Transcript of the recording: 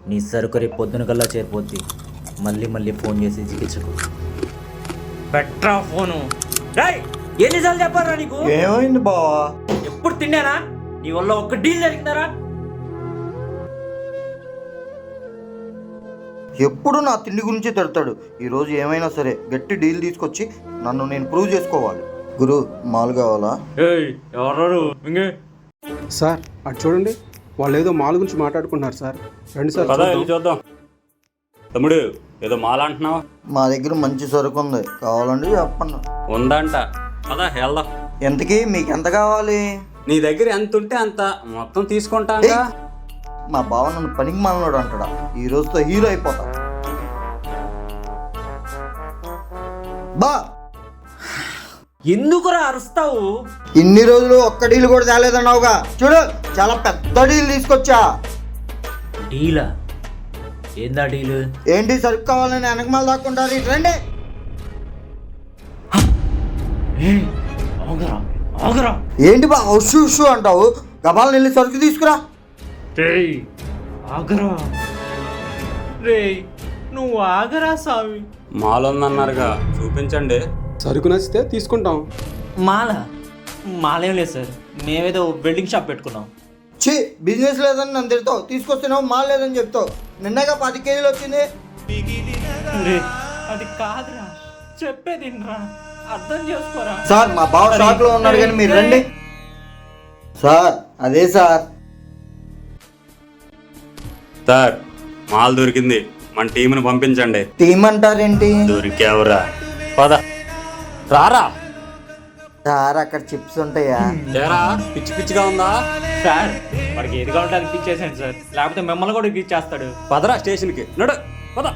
నీ సరుకు రేపు పొద్దున కల్లా చేరిపోద్ది. మళ్ళీ మళ్ళీ ఫోన్ చేసి చికిత్సకు పెట్రా ఫోను. రేయ్, ఎన్నిసార్లు చెప్పారా నీకు? ఏమైంది బావా? ఎప్పుడు తిన్నానా? నీ వల్ల ఒక్క డీల్ జరిగిందారా? ఎప్పుడు నా తిండి గురించి తిడతాడు. ఈరోజు ఏమైనా సరే గట్టి డీల్ తీసుకొచ్చి నన్ను నేను ప్రూవ్ చేసుకోవాలి. గురు, మాల్ కావాలా? ఎవరు? సార్ అటు చూడండి, వాళ్ళు ఏదో మాల్ గురించి మాట్లాడుకుంటున్నారు సార్. రండి సార్ చూద్దాం. తమ్ముడు ఏదో మాల అంటున్నావా? మా దగ్గర మంచి సరుకు ఉంది, కావాలండి చెప్పండి. ఉందంట, పదా వెళ్దాం. ఎంతకి మీకు ఎంత కావాలి? నీ దగ్గర ఎంత ఉంటే అంత మొత్తం తీసుకుంటా. ఏయ్, మా బావ నన్ను పనికి మాలనోడు అంటాడా? ఈ రోజుతో హీరో అయిపోతా. బా, ఎందుకురా అరుస్తావు? ఇన్ని రోజులు ఒక్క డీల్ కూడా తేలేదన్నావుగా, చూడు చాలా పెద్ద డీల్ తీసుకొచ్చా. డీలా? ఏందా డీలు? ఏంటి సరుకు కావాలని వెనకమాల దాక్కుంటారు, ఇటు రండి. ఆగరా. ఏంటి బా ఉషు ఉషు అంటావు? గబాలను వెళ్ళి సరుకు తీసుకురా. ఆగరా రే, నువ్వు ఆగరా స్వామి. మాల ఉందన్నారుగా, చూపించండి. సరుకు నచ్చితే తీసుకుంటాం. మాలేం లేదు సార్, మేమేదో వెల్డింగ్ షాప్ పెట్టుకున్నాం. ఛీ, బిజినెస్ లేదని నన్ను తిడతావు, తీసుకొస్తున్నావు మాల్ లేదని చెప్తావు. నిన్నగా 10 కేజీలు వచ్చింది. అది కాదురా, చెప్పేదిరా, అర్థం చేసుకోరా. సార్ మా బావ షాక్ లో ఉన్నాడు కానీ మీరు రండి. సార్ అదే సార్. సార్ మాల్ దొరికింది, మన టీంని పంపించండి. టీం అంటారేంటి? దొరికావురా, పద రారా. సార్ అక్కడ చిప్స్ ఉంటాయా? లేరా, పిచ్చి పిచ్చిగా ఉందా? సార్ వాడికి ఏది కావాలంటే అది పిచ్చేసాను సార్, లేకపోతే మిమ్మల్ని కూడా ఇచ్చేస్తాడు. పదరా స్టేషన్కి, నడు పద.